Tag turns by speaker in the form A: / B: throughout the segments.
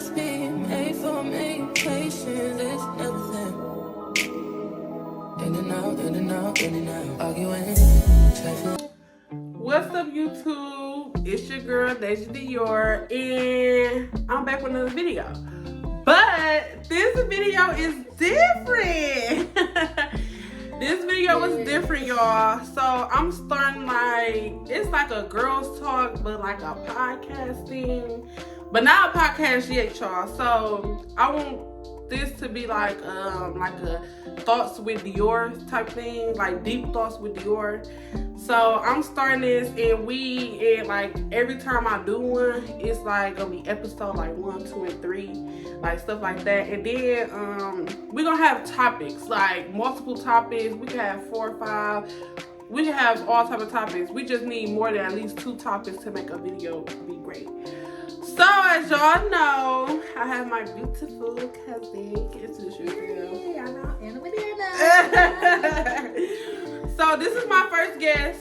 A: must be made for me. Patience is everything. In and out, in and out, in and out. Arguing.
B: What's up, YouTube? It's your girl, Deja Dior, and I'm back with another video. But this video is different. This video was different, y'all. So I'm starting it's like a girls talk, but like a podcast thing. But not a podcast yet, y'all. So I want this to be like a thoughts with Dior type thing, like deep thoughts with Dior. So I'm starting this, and like every time I do one, it's like gonna be episode like 1, 2, and 3, like stuff like that. And then we're gonna have topics, like multiple topics. We can have 4 or 5. We can have all type of topics. We just need more than at least 2 topics to make a video be great. So as y'all know, I have my beautiful cousin. Introduce yourself.
C: Hey, I know, in the video now.
B: So this is my first guest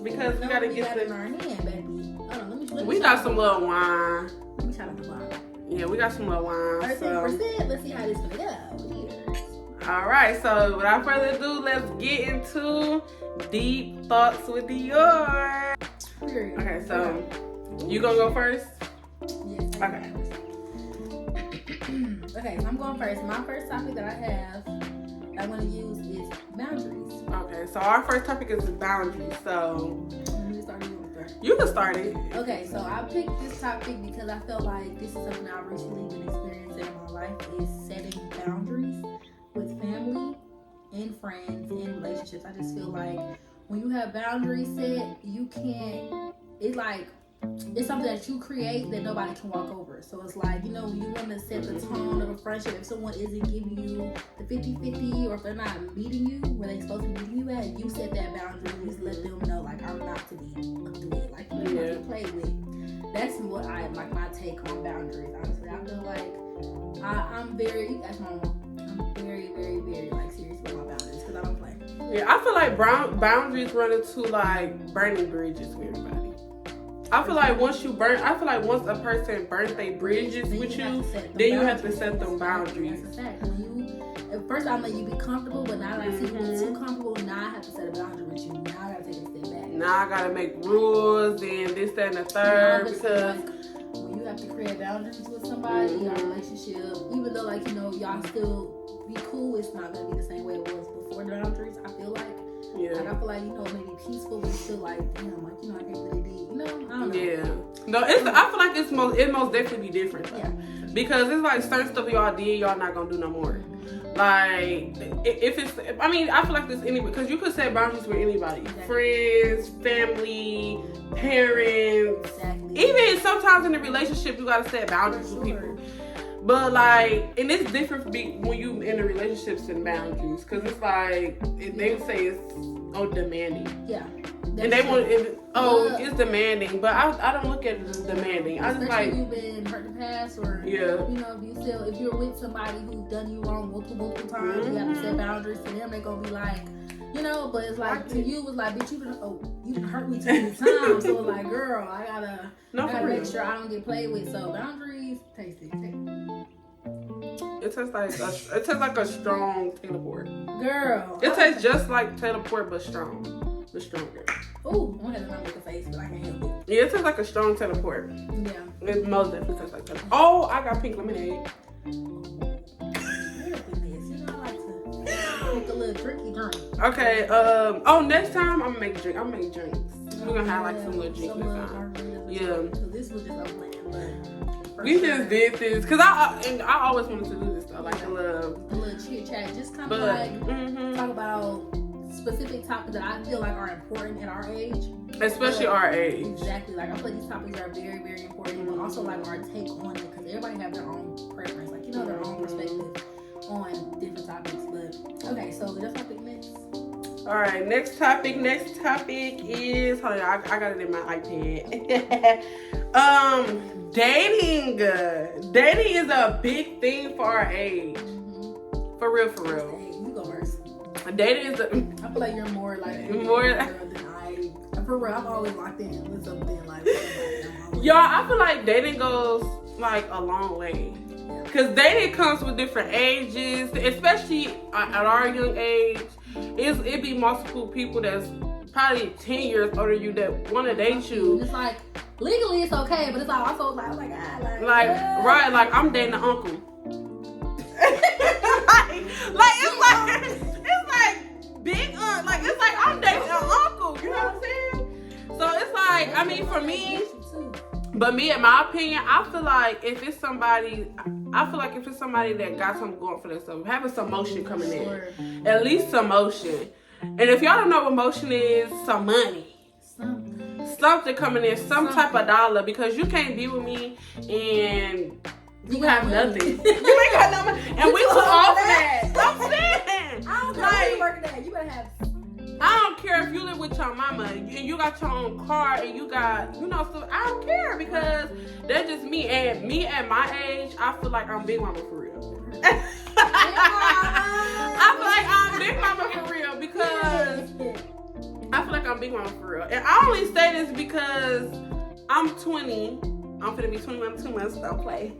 B: because we gotta get
C: in our hand, baby. Hold on, let me
B: we got some little wine.
C: Let me try the wine.
B: Yeah, we got some little wine.
C: 13%. Let's see how this gonna go.
B: All right, so without further ado, let's get into deep thoughts with Dior. Okay, so you gonna go first?
C: Yes.
B: Okay.
C: Okay, so I'm going first. My first topic that I want to use is boundaries.
B: Okay, so our first topic is boundaries. So
C: you
B: can start it.
C: Okay, so I picked this topic because I felt like this is something I've recently been experiencing in my life, is setting boundaries with family and friends and relationships. I just feel like when you have boundaries set, you can't, it's something that you create that nobody can walk over. So it's like, you want to set the tone of a friendship. If someone isn't giving you the 50-50, or if they're not meeting you where they're supposed to be meeting you at, you set that boundary and just let them know, like, I'm not to be through it. Like, you're not to play with. That's what my take on boundaries, honestly. I feel like I'm very, that's my mom. I'm very, very, very, serious with my boundaries because I don't play.
B: Yeah, I feel like boundaries run into, burning bridges with everybody. I feel like once a person burns their bridges with you, then you have to set them boundaries.
C: That's a fact. At first I let you be comfortable, but now that I see you be too comfortable, now I have to set a boundary with you. Now I gotta take a step back.
B: Now I gotta make rules and this, that, and the third, because
C: when you have to create boundaries with somebody, your relationship, even though y'all still be cool, it's not gonna be the same way it was before the boundaries. I feel like.
B: Yeah.
C: I feel like, maybe peaceful, but still damn, I can't really be, I don't know.
B: Yeah. No, I feel like it most definitely be different. Though.
C: Yeah.
B: Because it's like certain stuff y'all did, y'all not gonna do no more. Like, I feel like this anybody, because you could set boundaries with anybody. Exactly. Friends, family, parents.
C: Exactly.
B: Even sometimes in a relationship, you gotta set boundaries with people. But and it's different when you in a relationship setting boundaries, because it's like they would say it's demanding.
C: Yeah.
B: And they want it's demanding, but I don't look at it as demanding. I just
C: like you've been hurt in the past, or if you're with somebody who's done you wrong multiple times, you have to set boundaries to them. They're gonna be like, but it's like to you, it's like, bitch, you done hurt me too many times. So it's like, girl, I gotta make sure I don't get played with. So boundaries, taste it.
B: It tastes like a strong teleport.
C: Girl.
B: It tastes just like teleport, but strong. But stronger.
C: Ooh, I'm gonna have to make a face, but I can't help it.
B: Yeah, it tastes like a strong teleport.
C: Yeah.
B: It most definitely tastes like teleport. Oh, I got pink lemonade.
C: I like to make a little drinky drink.
B: Okay, next time I'm gonna make a drink. I'm gonna make drinks. We're gonna have some little drinks next time. Yeah.
C: So this was just unplanned, but
B: we just did this because I always wanted to do this stuff, like a little
C: chit chat, just kind of talk about specific topics that I feel like are important at our age,
B: especially our age.
C: Exactly, I feel like these topics are very, very important, but also our take on it, because everybody have their own preference, their own perspective on different topics. But okay, so that's topic next.
B: All right, next topic is, hold on, I got it in my iPad. Dating is a big thing for our age. For real.
C: You go first.
B: Dating is
C: I feel like you're more like
B: more
C: than I. For real, I'm always locked in with something like that.
B: Y'all, I feel like dating goes like a long way. Because dating comes with different ages, especially at our young age. It be multiple people that's probably 10 years older than you that want to date you.
C: It's like, legally it's okay, but it's like also like, oh my God.
B: Right, like I'm dating an uncle. it's like big like it's like I'm dating an uncle. You know what I'm saying? So it's like, I mean, for me, but me, in my opinion, I feel like if it's somebody that got something going for themselves, having some motion coming in, at least some motion. And if y'all don't know what motion is, some money. Something coming in, some type of dollar, because you can't be with me and you have nothing. You ain't got no money. And we too old for that. I'm saying.
C: I don't care where you working at. You better have.
B: I don't care if you live with your mama and you got your own car and you got, so I don't care, because that's just me. And me at my age, I feel like I'm Big Mama for real. I feel like I'm Big Mama for real, because I feel like I'm Big Mama for real. And I only say this because I'm 20. I'm finna be 21 in 2 months, don't play.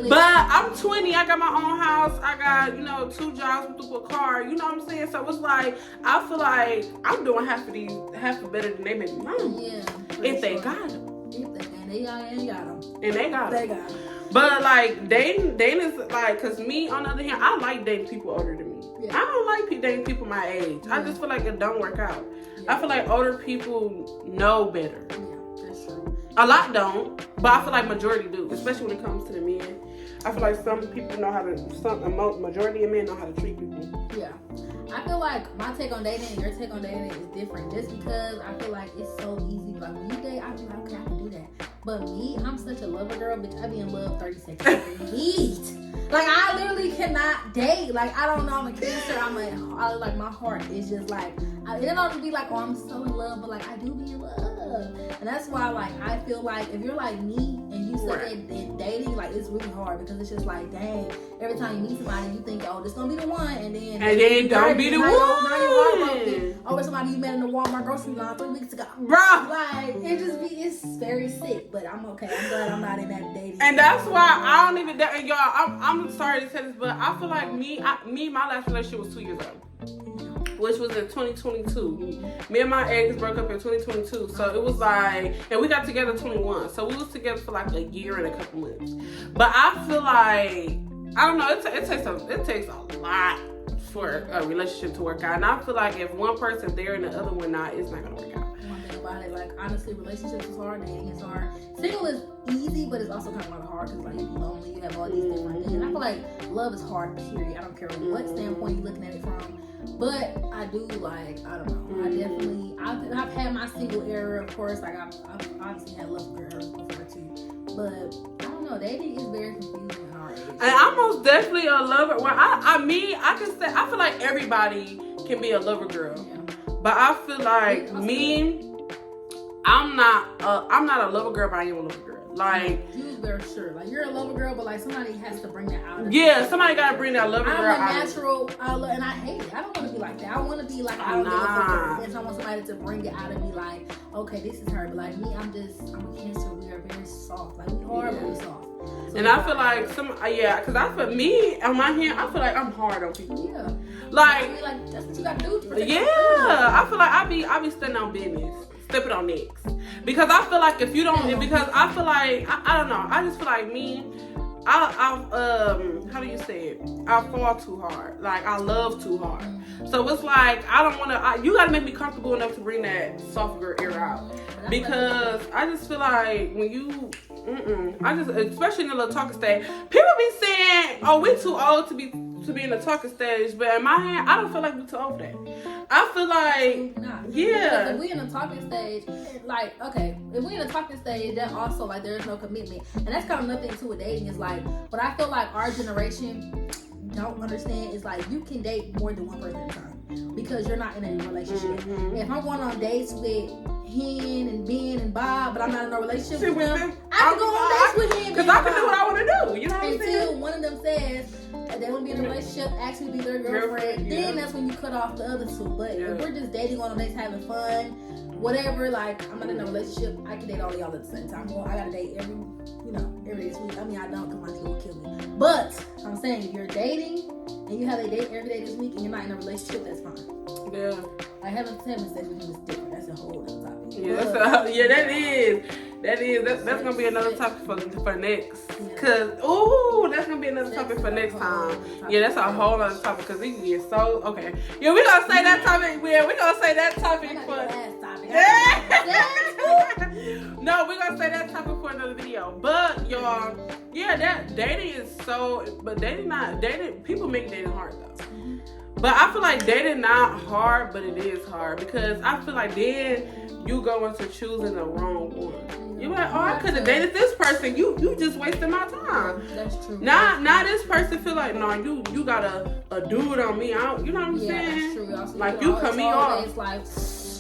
B: But I'm 20, I got my own house, I got, 2 jobs with a car, you know what I'm saying? So it's like, I feel like I'm doing half better than they baby mama.
C: Yeah.
B: If they got them.
C: And they got them.
B: And they got
C: them.
B: But like, dating is like, cause me, on the other hand, I like dating people older than me. Yeah. I don't like dating people my age. Yeah. I just feel like it don't work out. Yeah. I feel like older people know better. A lot don't, but I feel like majority do, especially when it comes to the men. I feel like some people know how to, majority of men know how to treat people.
C: Yeah. I feel like my take on dating and your take on dating is different, just because I feel like it's so easy. Like when you date, I be like, okay, I can do that. But me, I'm such a lover girl, bitch. I be in love 30 seconds. Neat. Like, I literally cannot date. Like, I don't know, I'm a Cancer. Like, my heart is just like, it don't be like, oh, I'm so in love, but like, I do be in love. And that's why, like, I feel like if you're like me and you suck at dating, like, it's really hard, because it's just like, dang, every time you meet somebody, you think, oh, this gonna be the one, and then
B: don't be the one.
C: Now you're heartbroken over somebody you met in the Walmart grocery line 3 weeks ago.
B: Bro.
C: Like, it's very sick, but I'm okay. I'm glad I'm not in that dating.
B: And that's why I don't even, y'all, I'm sorry to say this, but I feel like my last relationship was 2 years old, which was in 2022. Me and my ex broke up in 2022, so it was like, and we got together in 21, so we was together for like a year and a couple months. But I feel like, I don't know, it takes a lot for a relationship to work out, and I feel like if one person's there and the other one not, it's not gonna work out.
C: One thing about it, like, honestly, relationships is hard, dating is hard. Single is easy, but it's also kind of like hard, because like, you're lonely, you have all these different things. And I feel like love is hard, period. I don't care what standpoint you're looking at it from. But I do, like, I don't know. I've had my single era, of course. Like, I've obviously had love eras before too. But I don't know. Dating is very confusing at our age.
B: And I'm most definitely a lover. Well, I can say, I feel like everybody can be a lover girl. Yeah. But I feel like I'm not a lover girl, but I am a lover girl. Like,
C: you very sure. Like, you're a lover girl, but like, somebody has to bring that out of you.
B: Yeah, somebody gotta bring that lover girl out.
C: I'm a natural, and I hate it. I don't want to be like that. I want to be like, I don't give a fuck. And I want somebody to bring it out of me, like, okay, this is her. But like me, I'm a Cancer. We are very soft. Like, we are really soft. So
B: and I feel like because I feel me on my hand, I feel like I'm hard on people.
C: Yeah.
B: Like,
C: that's what you gotta do.
B: I feel like I be standing on business. Stepping on necks. Because I feel like if you don't, because I feel like, I don't know, I just feel like me, how do you say it? I fall too hard. Like, I love too hard. So it's like, I don't want to, you got to make me comfortable enough to bring that soft girl era out. Because I just feel like when you, especially in the little talking stage, people be saying, oh, we too old to be in the talking stage, but in my hand, I don't feel like we're too old for that. I feel like, yeah.
C: Because if we in the talking stage, like, okay, if we in the talking stage, then also, like, there's no commitment. And that's kind of nothing to with dating. Is like, what I feel like our generation don't understand is like, you can date more than one person at a time because you're not in a relationship. If I'm going on dates with Hen and Ben and Bob, but I'm not in a relationship with them, I can go on dates with him
B: because I can do what I want to do. You know what I'm saying?
C: Until one of them says they want to be in a relationship relationship, actually be their girlfriend, then that's when you cut off the other two. But if we're just dating on the dates, having fun, whatever, like, I'm not in a relationship, I can date all of y'all at the same time. Well, I gotta date every day this week. I mean, I don't, because my nigga will kill me. But I'm saying, if you're dating and you have a date every day this week and you're not in a relationship, that's fine.
B: Yeah.
C: Like, having sex with him is different. That's a whole other topic.
B: Yeah, that is. That's gonna be another topic for next. Cause that's gonna be another topic for next time. Yeah, that's a whole other topic. Cause it can get so okay. Yeah, we gonna say that topic. Yeah, we gonna say that topic for. No, we gonna say that topic for another video. But y'all, yeah, that dating is so. But dating. People make dating hard though. But I feel like dating not hard, but it is hard because I feel like then you go into choosing the wrong one. You're like, oh, I could have dated this person. You just wasted my time.
C: That's true.
B: Now this person feel like, no, you got a dude on me. You know what I'm saying?
C: That's true. Also,
B: like you cut me off.
C: It's like,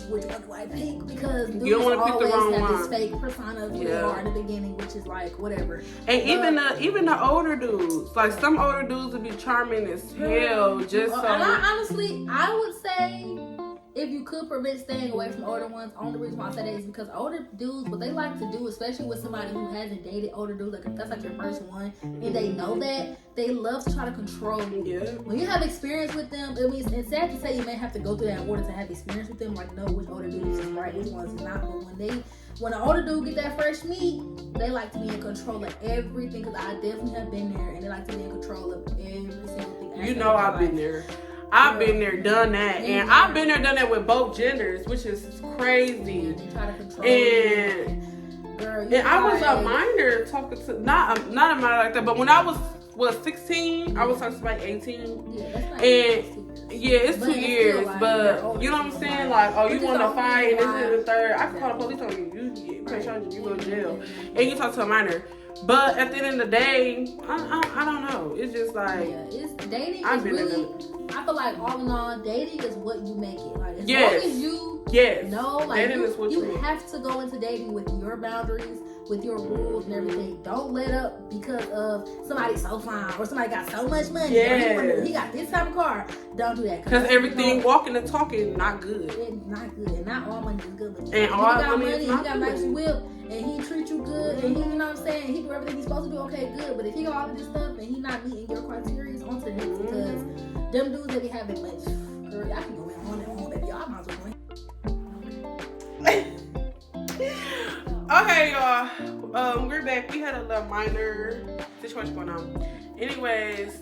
C: which one do I pick? Because
B: you don't want to pick the wrong one.
C: This fake persona of who they are in the beginning, which is like whatever.
B: And even the older dudes, like some older dudes would be charming as hell. Just so.
C: And I would say, if you could prevent staying away from older ones, only reason why I say that is because older dudes, what they like to do, especially with somebody who hasn't dated older dudes, like if that's like your first one, and they know that, they love to try to control you.
B: Yeah.
C: When you have experience with them, it means it's sad to say you may have to go through that in order to have experience with them, like know which older dude is right, which ones is not. But when an older dude get that fresh meat, they like to be in control of everything. Because I definitely have been there, and they like to be in control of every single thing.
B: You know, I've been there. I've been there, done that, and I've been there, done that with both genders, which is crazy.
C: They try to control
B: and
C: girl,
B: I was a minor talking to not a minor like that, but when I was 16, I was talking to like 18.
C: Yeah, that's not
B: and it's 2 years,
C: like,
B: but you know what I'm saying? Like, oh, you want to fight, and this is the third. I can call the police on you. You go to jail, and you talk to a minor. But at the end of the day, I don't know. It's just like
C: it's dating. I feel like all in all, dating is what you make it. Like as long as you know, like
B: dating is what
C: you have to go into dating with your boundaries, with your rules and everything. Don't let up because of somebody's so fine or somebody got so much money. Or he got this type of car. Don't do that.
B: Because everything walking and talking not good.
C: It's not good, and not all money is good. But
B: and all money is not
C: he got nice whip. And he treat you good, and he, you know what I'm saying, he do everything he's supposed to do, okay, good. But if he got all of this stuff and he not meeting your criteria, on to the next. Because them dudes that be having much, girl, I can go in on and on, baby. Y'all might as well
B: Okay, y'all. We're back. We had a little minor situation going on. Anyways,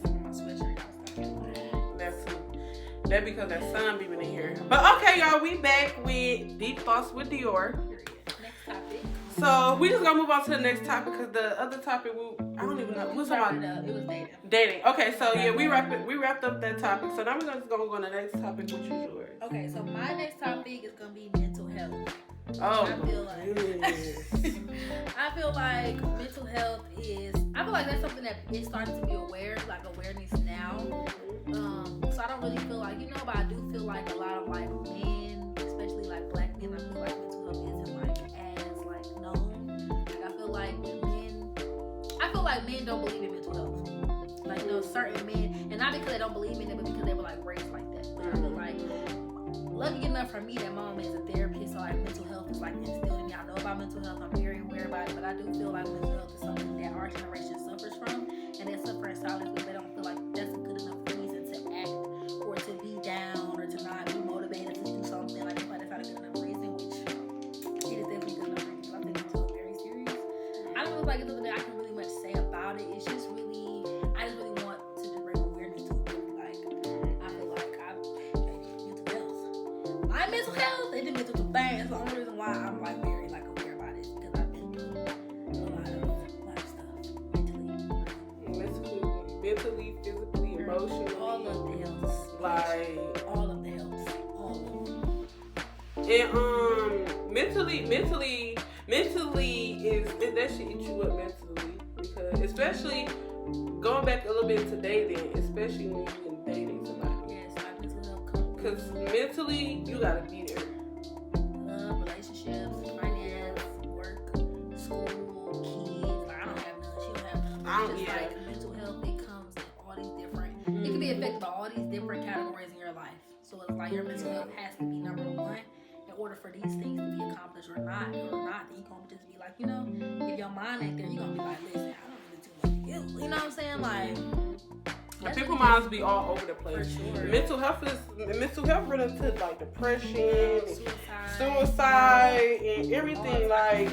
B: that's because that sun beaming in here. But okay, y'all, we back with Deep Thoughts with Dior.
C: next topic.
B: So we just gonna move on to the next topic because the other topic I don't even know. What's about?
C: It was dating.
B: Dating. Okay, so yeah, we wrapped up that topic. So now we're just gonna go on the next topic, which is yours.
C: Okay, so my next topic is gonna be mental health.
B: Oh,
C: I feel like mental health is. I feel like that's something that is starting to be awareness now. So I don't really feel like but I do feel like a lot of like men, especially like black men, I feel like mental health isn't like as like known. Like I feel like men don't believe in mental health. Like certain men, and not because they don't believe in it, but because they were like raised like that. But I feel like lucky enough for me that my mom is a therapist, so like mental health is like instilled in me. I know about mental health, I'm very aware about it, but I do feel like mental health is something that our generation suffers from, and they suffer in silence because they don't feel like that's a good enough reason to act or to be down or to not be motivated to do something. Like that's not a good enough reason, which it is definitely good enough reason. I think mental health is very serious. I don't feel like it's something that I can really much say about it. It's just really, I just really want to just bring awareness to it. Like I feel like mental health. My mental health and the mental thing. That's the only reason why I'm like very like aware about it because I've been through a lot of stuff
B: mentally, physically, emotionally,
C: all of the health,
B: like
C: all of the health, all of
B: it. And mentally is that should eat you up mentally because especially going back a little bit to dating, especially when you're dating somebody.
C: Yes, like mental health comes.
B: Because mentally you gotta be there.
C: Love, relationships, finance, work, school, kids. Like I don't have none. She don't have none. Like mental health, it comes in all these different. It could be a affected all these different categories in your life. So it's like your mental health has to be number one in order for these things to be accomplished or not, then you're gonna just be like, if your mind ain't there, you're gonna be like, listen, I don't really do like you. You know what I'm saying? Like,
B: People's minds be all over the place.
C: For sure.
B: Mental health running to like depression, suicide, and everything. Like,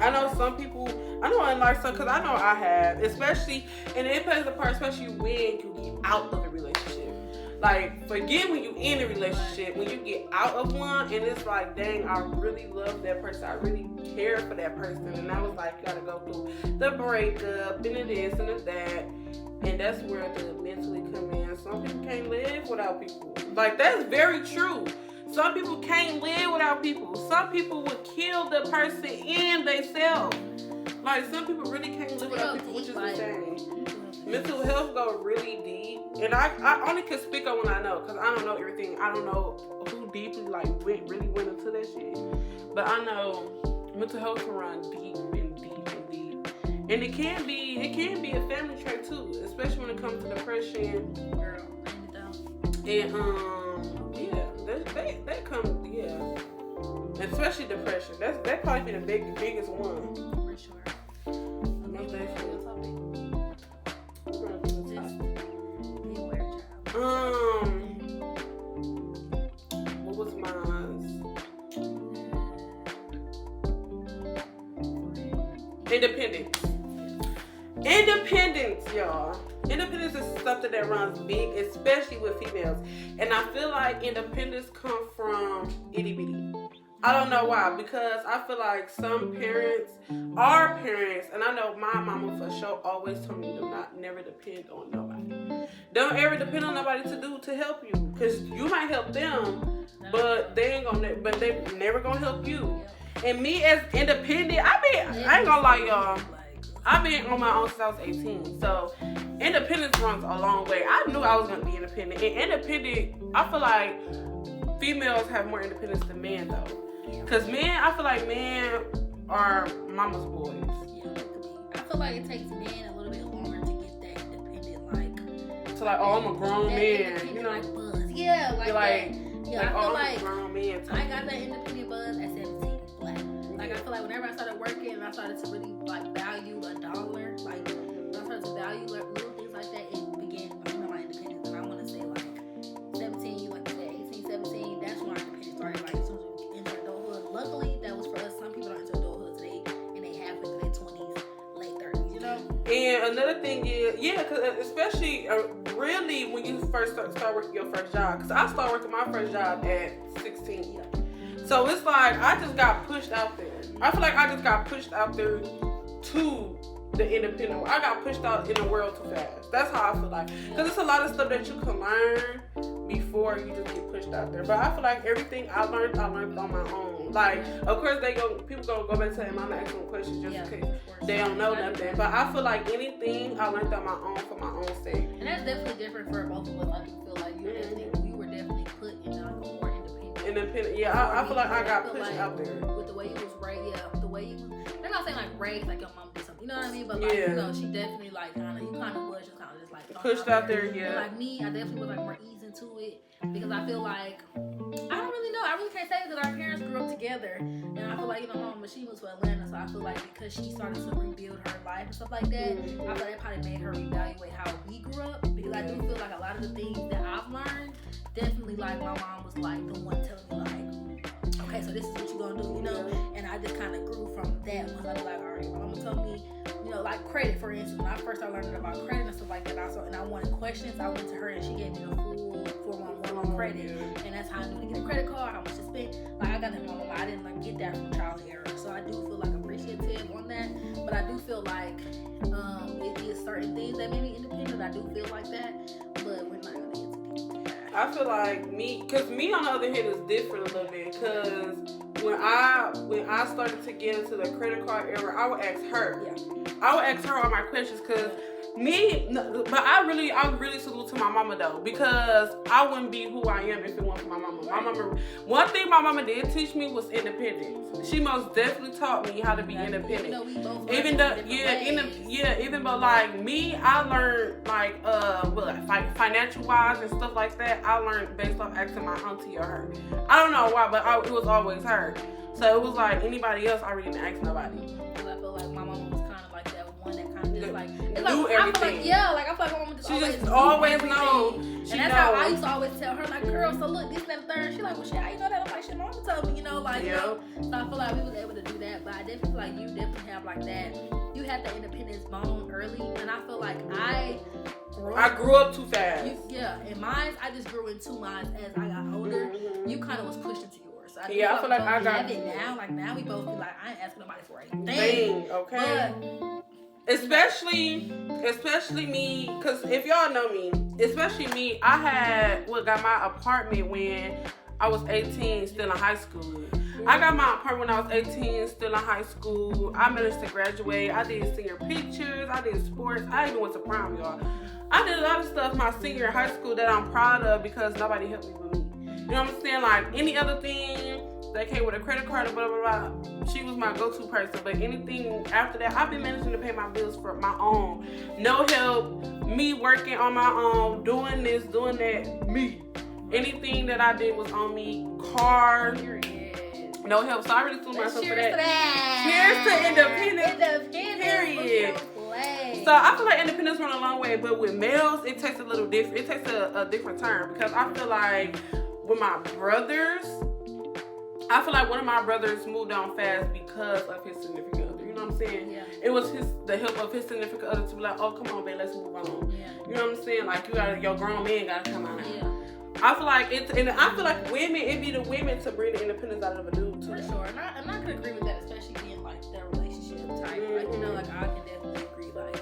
B: I know some people. I know, and like, so, cause I know I have, especially, and it plays a part, especially when you get out of a relationship. Like, forget when you in a relationship, when you get out of one, and it's like, dang, I really love that person, I really care for that person, and I was like, you gotta go through the breakup, and the this, and the that, and that's where the mentally come in. Some people can't live without people. Like, that's very true. Some people can't live without people. Some people would kill the person in themselves. Like, some people really can't live without people, which is insane. Mental health go really deep, and I only can speak on what I know, because I don't know everything. I don't know who deeply really went into that shit, but I know mental health can run deep and deep and deep, and it can be a family trait too, especially when it comes to depression.
C: Girl,
B: And they come, and especially depression. That probably be the biggest one.
C: For sure.
B: What was mine? Independence, y'all. Independence is something that runs big, especially with females. And I feel like independence comes from itty bitty. I don't know why, because I feel like some parents, our parents, and I know my mama for sure always told me to never depend on nobody. Don't ever depend on nobody to help you, because you might help them, but they never gonna help you. And me as independent, I ain't gonna lie, y'all. I've been on my own since I was 18, so independence runs a long way. I knew I was gonna be independent, and independent, I feel like females have more independence than men though. Cause I feel like men are mama's boys.
C: I feel like it takes men a little bit longer to get that independent,
B: So like, oh, I'm a grown man, you know?
C: Like buzz. Yeah, like that. Yeah, I feel like
B: I'm a grown man.
C: I got that independent buzz at 17, black. Like, I feel like whenever I started working and I started to really like value $1, like when I started to value little things like that, it began my independence. And I want to say like 17, like you said, 18, 17, that's when my independence started. Like, as soon as we enter adulthood, luckily that was for us. Some people don't enter adulthood today and they have in their 20s, late 30s, you know?
B: And another thing is, cause especially really when you first start working your first job. Cause I started working my first job at 16. So it's like I just got pushed out there. I feel like I just got pushed out there to the independent world. I got pushed out in the world too fast. That's how I feel like. Because it's a lot of stuff that you can learn before you just get pushed out there. But I feel like everything I learned on my own. Like, of course, people gonna go back to them. I'm not asking questions just in case they don't know nothing. But I feel like anything I learned on my own for my own sake.
C: And that's definitely different for both of us. I do feel like you were definitely put in like a more independent.
B: I feel like I got pushed out there.
C: With the way you was raised, the way you was, I'm not saying like raised like your mom did something, you know what I mean? But like, she definitely like you kind of was just like
B: pushed out there,
C: And like me, I definitely was like more eased into it because I feel like, I don't really know, I really can't say it because our parents grew up together. And I feel like, mom, but she moved to Atlanta, so I feel like because she started to rebuild her life and stuff like that, I feel like that probably made her reevaluate how we grew up, because I do feel like a lot of the things that I've learned, definitely like my mom was like the one telling me like, okay, so this is what you're gonna do, you know? And I just kind of grew from that once I was like, all right, my mama told me, like credit, for instance, when I first started learning about credit and stuff like that, and I wanted questions, I went to her and she gave me the full 411 on credit, and that's how I knew to get a credit card, how much to spend. Like, I got that from my mama. I didn't like get that from trial and error, so I do feel like appreciative on that, but I do feel like it is certain things that made me independent. I do feel like that, but we're not gonna get too deep.
B: I feel like because me on the other hand is different a little bit, because when I started to get into the credit card era, I would ask her. I would ask her all my questions, because But I really salute to my mama though, because I wouldn't be who I am if it wasn't for my mama. My mama, one thing my mama did teach me was independence. She most definitely taught me how to be independent. Even though like me, I learned like financial wise and stuff like that. I learned based off asking my auntie or her. I don't know why, but it was always her. So it was like anybody else, I really didn't ask nobody.
C: Because I feel like my mama was kind of like that one that kind of just like, it's
B: do
C: like,
B: everything.
C: I feel like my mama
B: She always knows.
C: And that's how I used to always tell her, like, girl, so look, this, that, and third. She like, well, shit, how you know that? I'm like, shit, my mama told me, you know, like, you know. So I feel like we was able to do that, but I definitely feel like you definitely have like that. You had the independence bone early, and I feel like I grew up
B: too fast.
C: In mine, I just grew into mine as I got older. You kind of was pushed into yours. So I
B: feel like I got
C: it now. Like now, we both be like, I ain't asking nobody for anything.
B: Thing, okay. But, especially me, because if y'all know me, especially me, I got my apartment when I was 18, still in high school. I got my apartment when I was 18, still in high school. I managed to graduate. I did senior pictures. I did sports. I even went to prom, y'all. I did a lot of stuff my senior high school that I'm proud of because nobody helped me with me. You know what I'm saying? Like any other thing that came with a credit card or blah, blah, blah, she was my go-to person. But anything after that, I've been managing to pay my bills for my own. No help, me working on my own, doing this, doing that, me. Anything that I did was on me. Car, no help. So I really threw myself for that. Cheers to independence. Period. So I feel like independence went a long way, but with males, it takes a little different. It takes a different turn because I feel like with my brothers, I feel like one of my brothers moved on fast because of his significant other. You know what I'm saying?
C: Yeah.
B: It was the help of his significant other to be like, oh, come on, babe, let's move on.
C: Yeah.
B: You know what I'm saying? Like your grown man gotta come out.
C: Yeah.
B: I feel like and I feel like women, it be the women to bring the independence out of a dude too.
C: For sure, and I could agree with that, especially being like that relationship type. Like you know, like I can definitely agree. Like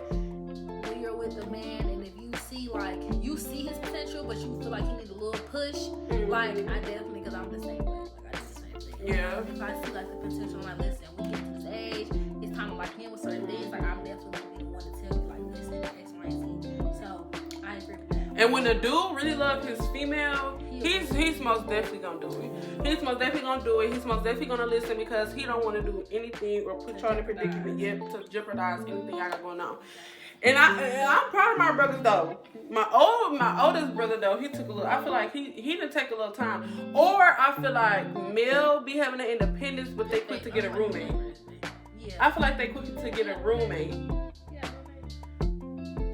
C: when you're with a man, and if you see his potential, but you feel like he needs a little push, like I definitely, because I'm the same way. Like I do the same thing.
B: Yeah.
C: If I see like the potential, I'm like, listen, we get to this age, it's time to like him with certain things. Like I'm definitely the one to tell you like listen, X, Y, and Z. So I agree with that.
B: And when the dude really loves his female, he's most definitely gonna do it. He's most definitely gonna do it. He's most definitely gonna listen because he don't want to do anything or put y'all in a predicament yet to jeopardize anything I got going on. And I'm proud of my brothers though. My oldest brother though, he took a little. I feel like he didn't take a little time. Or I feel like Mel be having the independence, but they quick to get a roommate. I feel like they quick to get a roommate.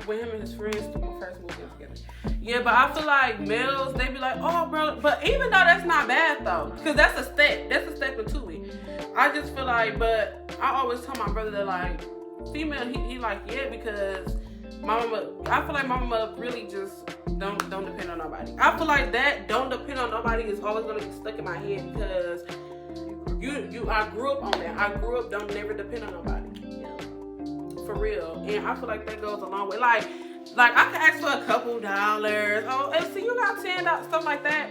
B: With him and his friends to my first movie together. Yeah, but I feel like males, they be like, oh, bro. But even though that's not bad, though. Because that's a step. That's a step into it. I just feel like, but I always tell my brother that, like, female, he like, yeah, because my mama, I feel like my mama really just don't depend on nobody. I feel like that don't depend on nobody is always going to be stuck in my head because I grew up on that. I grew up don't never depend on nobody. For real. And I feel like that goes a long way. Like I could ask for a couple dollars. Oh, see, you got $10, stuff like that.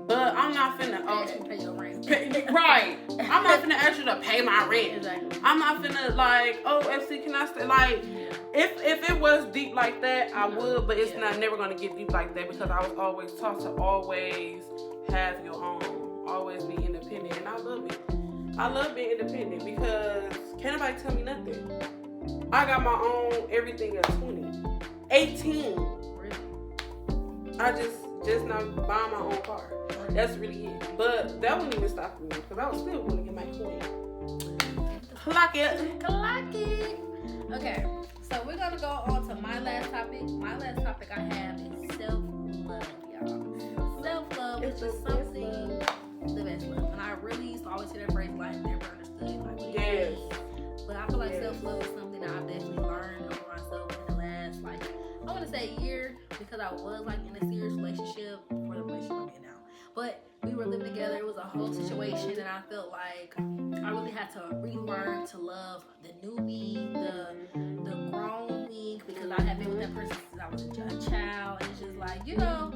B: But I'm not finna
C: pay your rent.
B: Right. I'm not finna ask you to pay my rent.
C: Exactly.
B: I'm not finna like, oh, FC, can I stay? Like, if it was deep like that, I would, but it's not never gonna get deep like that because I was always taught to always have your own, always be independent, and I love it. I love being independent because can't nobody tell me nothing. I got my own everything at 20. 18.
C: Really?
B: I just not buying my own car. That's really it. But that wouldn't even stop me because I was still going to get my coin. Clock it.
C: Okay, so we're going to go on to my last topic. My last topic I have is self-love, y'all. Self-love is just something, the best love. And I really used to always hear that phrase, like, never understood. Like, what it means. But I feel like self-love is something that I've definitely learned over myself in the last, like, I want to say year, because I was, like, in a serious relationship before the relationship I'm in now. But we were living together. It was a whole situation, and I felt like I really had to relearn to love the new me, the grown me, because I had been with that person since I was a child. And it's just like, you know,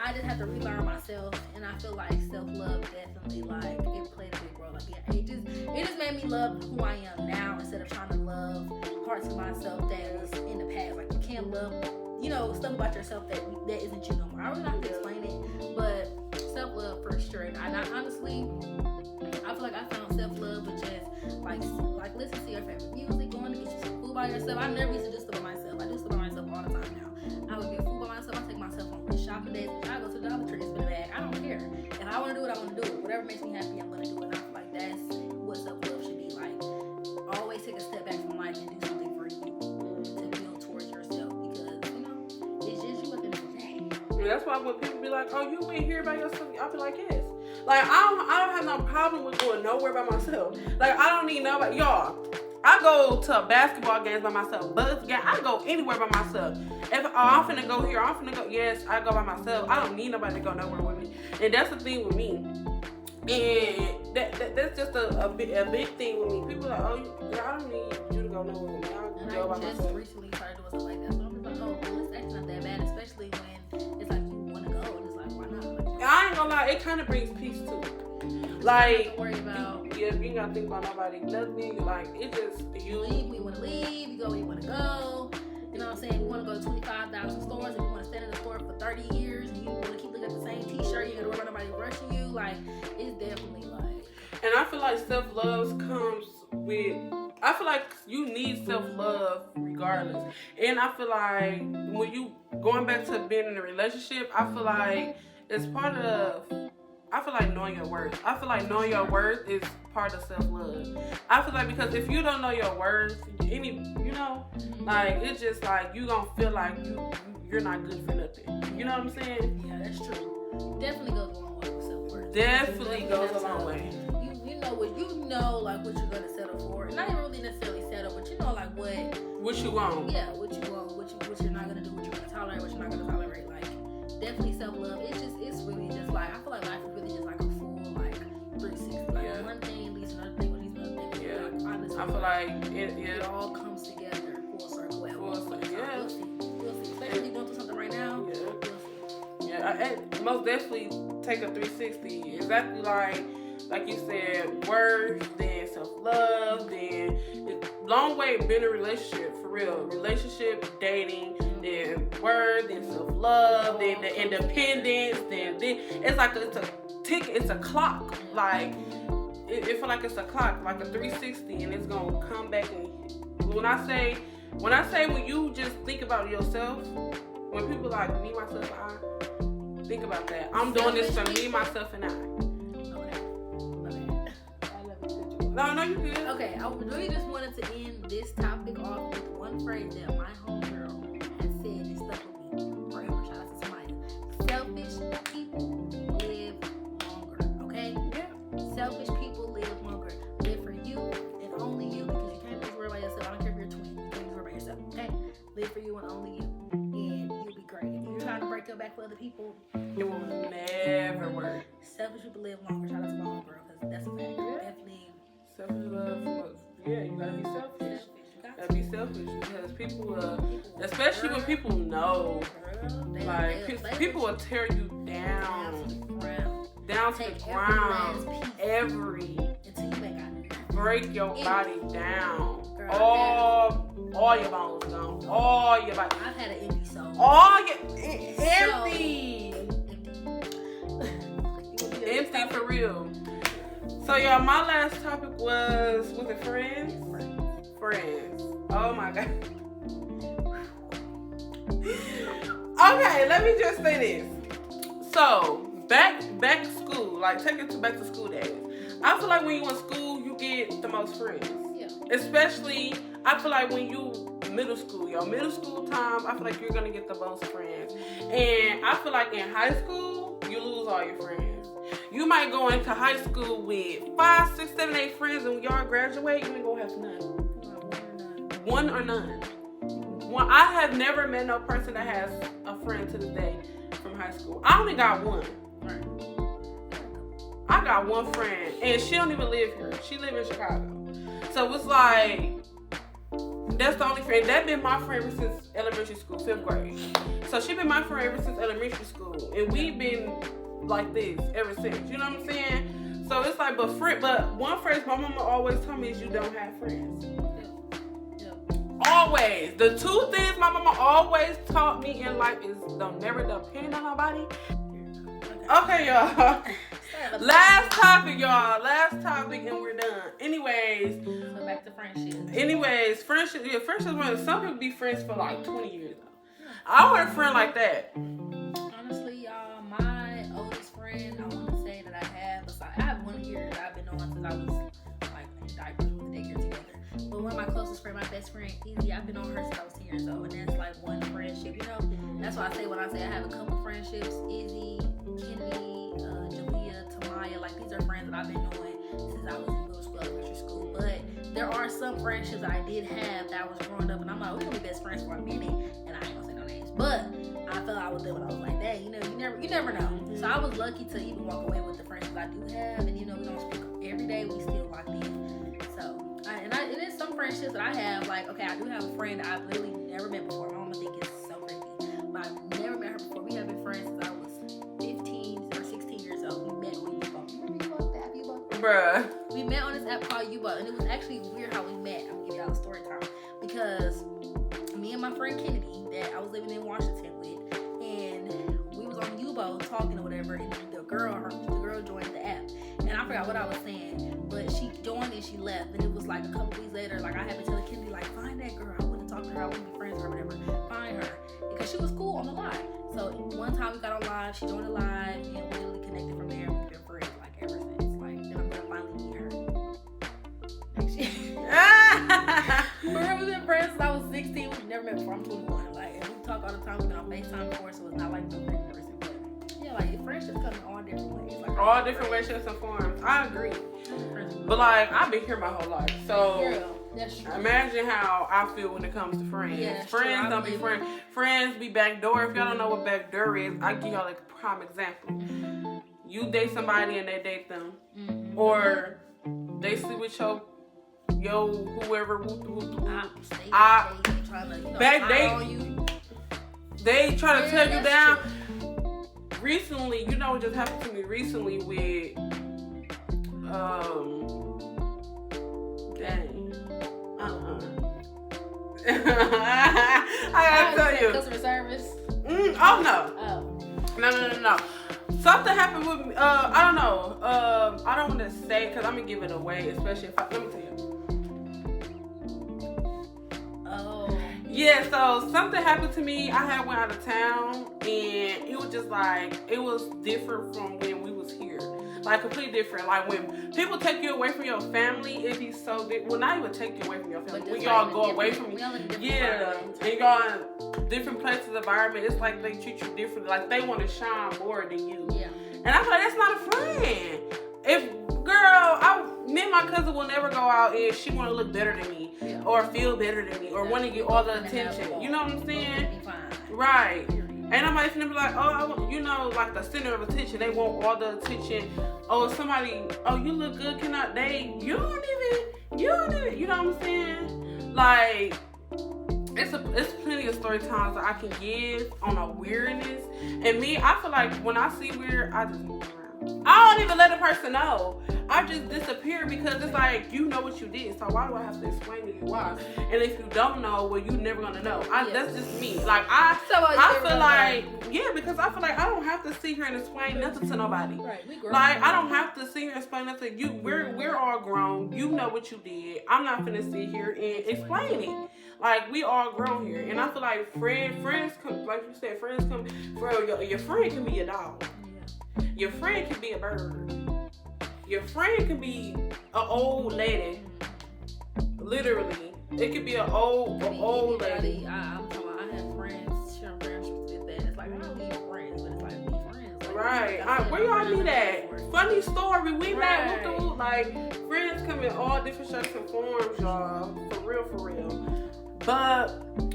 C: I just had to relearn myself, and I feel like self-love definitely, like, it played a big role. Like, yeah, it just made me love who I am now instead of trying to love parts of myself that was in the past. Like you can't love, stuff about yourself that isn't you no more. I really not to explain it, but self-love for sure. And I honestly, I feel like I found self-love with just like listen to your favorite music, going to get you some food by yourself. I never used to do stuff by myself. I do stuff by myself all the time now. I would get food by myself. I take myself on shopping days. I go to the Dollar Tree and spend a bag. I don't care. If I want to do it, I want to do it. Whatever makes me happy, I'm going to do it. And I feel like that's what self-love should be like. Always take a step back from life and do something for you to build towards yourself, because it's just you at the end of the day.
B: That's why when people be like, "Oh, you went here by yourself," I'll be like, "Yes." Like I don't have no problem with going nowhere by myself. Like I don't need nobody, y'all. I go to basketball games by myself. Buzz game, I go anywhere by myself. If I'm finna go here, I'm finna go. Yes, I go by myself. I don't need nobody to go nowhere with me. And that's the thing with me. And that's just a big thing with me. People are like, "Oh, I don't need you to go nowhere with me. I go by
C: just
B: myself."
C: recently started doing stuff like that. So I'm just like, oh, well, it's actually not that bad, especially when it's like you want to go and it's like, why not? Like,
B: I ain't gonna lie, it kind of brings peace too. Like,
C: don't worry about.
B: you ain't gotta think about nobody, nothing. Like, it just
C: You leave when you want to leave. You go when you want to go. You know what I'm saying? You want to go to 25,000 stores. If you want to stand in the store for 30 years and you want to keep looking at the same T-shirt, you gotta worry about nobody rushing you. Like, it's definitely like.
B: And I feel like self-love comes with, I feel like you need self-love regardless. And I feel like when you, going back to being in a relationship, I feel like it's part of, I feel like knowing your worth. I feel like knowing your worth is part of self-love. I feel like because if you don't know your worth, like it's just like you gonna feel like you're not good for nothing. You know what I'm saying?
C: Yeah, that's true. Definitely goes a long way with self-worth.
B: Definitely goes a long way.
C: You know like what you're gonna settle for. Not even really necessarily settle, but you know like
B: what you want.
C: Yeah, what you want, what you're not gonna do, what you're gonna tolerate, what you're not gonna tolerate. Like definitely self-love. It's really just like I feel like life is really just like a full like 360. Like one thing leads to another thing, leads to another thing.
B: Yeah.
C: Like, honestly,
B: I feel like
C: it all comes together full circle.
B: Yeah.
C: We'll see. Especially if you're going through something right now.
B: Yeah.
C: We'll see.
B: Yeah, I most definitely take a 360. Exactly like you said, worth, then self-love, then long way being in a relationship, for real. Relationship, dating, then worth, then self-love, then the independence, then it's like it's a tick, it's a clock. Like it feel like it's a clock, like a 360, and it's gonna come back. And when I say when you just think about yourself, when people like me, myself, I think about that. I'm doing this for me, myself, and I. No, you good.
C: Okay, I really just wanted to end this topic off with one phrase that my homegirl has said and stuck with me forever. Shout out to Samaya. Selfish people live longer, okay? Yeah. Selfish people live longer. Live for you and only you, because you can't just worry about yourself. I don't care if you're a twin. You can't just worry about yourself, okay? Live for you and only you, and you'll be great. If you're trying to break your back for other people,
B: It will never work.
C: selfish people live longer. Shout out to my homegirl, because that's a fact. Definitely.
B: Self-love, yeah, you gotta be selfish. You gotta be selfish because people, especially when people know, like people will tear you down to the ground. Until
C: you
B: break your body down. All your bones gone. All your body.
C: I've had an empty soul.
B: Empty for real. So y'all, my last topic was it friends? Friends. Oh my god. Okay, let me just say this. So back to school, like take it to back to school days. I feel like when you in school, you get the most friends.
C: Yeah.
B: Especially, I feel like when you middle school, middle school time, I feel like you're gonna get the most friends. And I feel like in high school, you lose all your friends. You might go into high school with 5, 6, 7, 8 friends, and when y'all graduate, you ain't gonna have none. One or none. I have never met no person that has a friend to this day from high school. I only got one. I got one friend, and she don't even live here. She live in Chicago. So it's like, that's the only friend. That been my friend ever since elementary school, 5th grade. So she been my friend ever since elementary school, and we've been like this ever since. You know what I'm saying? So it's like, but one phrase my mama always told me is you don't have friends. always, the two things my mama always taught me in life is don't never depend on nobody. Okay, y'all. Last topic, y'all. Last topic, and we're done. Anyways.
C: So back to friendship.
B: Anyways, friendship. Yeah, friendship. Some people be friends for like 20 years. I want a friend like that.
C: Honestly, y'all, my oldest friend, I want to say that I have one here that I've been on since I was like in diapers with the daycare together. But one of my closest friends, my best friend, Easy, I've been on her since I was 10 years old, and that's like one friendship, you know. That's why I say when I say I have a couple friendships, Easy, Kennedy, Julia, Tamaya, like these are friends that I've been knowing since I was in middle school, elementary school. But there are some friendships I did have that I was growing up, and I'm like, we're gonna be best friends for a minute, and I ain't gonna say no names, but I felt I was there when I was like, dang, you know, you never know. So I was lucky to even walk away with the friendships I do have, and you know, we don't speak every day, we still locked in. So, it is some friendships that I have, like, okay, I do have a friend that I've literally never met before. My mama think it's so crazy, but I've never met her before. We have been friends since I was 15 or 16 years old. We met on U-Boat. Remember U-Boat, the app U-Boat?
B: Bruh.
C: We met on this app called U-Boat, and it was actually weird how we met. I'm gonna give y'all a story time, because me and my friend Kennedy that I was living in Washington with, and we was on U-Boat talking or whatever, and the girl joined the app, and I forgot what I was saying, but she joined and she left, and it was like a couple weeks later, like I had to tell Kennedy, like, find that girl, I want to talk to her, I want to be friends with her, whatever, find her, because she was cool on the live. So one time we got on live, she joined the live, and we literally connected from there. We've been friends like ever since. Like, then I'm gonna finally meet her next year. We've been friends since I was 16. We've never met before. I'm 21. Like, and we talk all the time. We've been on FaceTime before, so it's not like no great person. But yeah, like friendships come in all different ways. Like,
B: All different ways, shapes, and forms. I agree. But like, I've been here my whole life, so
C: Girl, that's true.
B: imagine how I feel when it comes to friends.
C: Yeah,
B: Friends
C: true.
B: don't be friends. Friends be backdoor. If y'all don't know what backdoor is, I give y'all like a prime example. You date somebody and they date them, or they sleep with your whoever. They try to tear you down.
C: True.
B: Recently, you know what just happened to me recently with I gotta tell you.
C: Customer service.
B: Oh no. No. Something happened with me. I don't know. I don't want to say because I'm gonna give it away, especially if let me tell you. Yeah, so something happened to me. I had went out of town, and it was just like, it was different from when we was here. Like, completely different. Like, when people take you away from your family, it be so different. Well, not even take you away from your family. When y'all go away from yeah, and y'all in different places, environment, it's like they treat you differently. Like, they want to shine more than you.
C: Yeah.
B: And I feel like that's not a friend. Me and my cousin will never go out and she want to look better than me, or feel better than me, or want to get all the attention. You know what I'm saying? Right. And I'm like, be like, oh, I want, you know, like the center of attention. They want all the attention. Oh, somebody, oh, you look good. Can I date? You don't even, you know what I'm saying? Like, it's plenty of story times that I can give on a weirdness. And me, I feel like when I see weird, I just move around. I don't even let the person know. I just disappear because it's like, you know what you did, so why do I have to explain to you why? And if you don't know, well, you're never gonna know. That's just me. Like I feel like, yeah, because I feel like I don't have to sit here and explain nothing to nobody.
C: Right, we grown.
B: Like I don't have to sit here and explain nothing. We're all grown. You know what you did. I'm not gonna sit here and explain it. Like we all grown here, and I feel like friends come, like you said, friends come. Bro, your friend can be a dog. Your friend can be a bird. Your friend can be an old lady. Literally. It could be an old lady.
C: I'm talking about, I have friends, sharing friendships with that. It's like, I don't need friends, but it's like, we friends. Like,
B: right. Where y'all meet at? Funny story. We met with the, like, friends come in all different shapes and forms, y'all. For real. But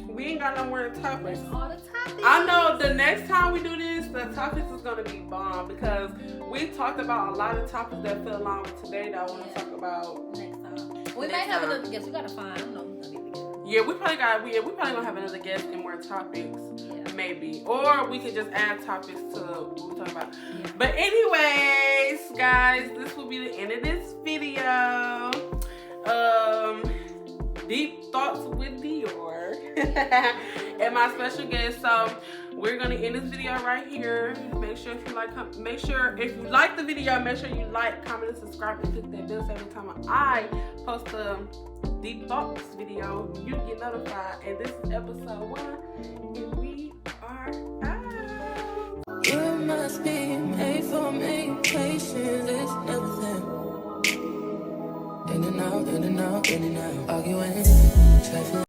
B: we ain't got nowhere to topics.
C: All the topics.
B: I know the next time we do this, the topics is gonna be bomb because we talked about a lot of topics that fell along with today that I want to talk about
C: next time. We may have another guest. We gotta find. I don't know who's gonna be the guest.
B: Yeah, we probably gonna have another guest and more topics. Yeah. Maybe, or we could just add topics to what we're talking about. Yeah. But anyways, guys, this will be the end of this video. Deep Thoughts with Dior and my special guest. So we're gonna end this video right here. Make sure if you like the video, make sure you like, comment, and subscribe, and click that bell so every time I post a Deep Thoughts video, you get notified. And this is episode 1, and we are out.
A: You must be made for me. Patience is everything. In and out, in and out, in and out. Arguing, trifling.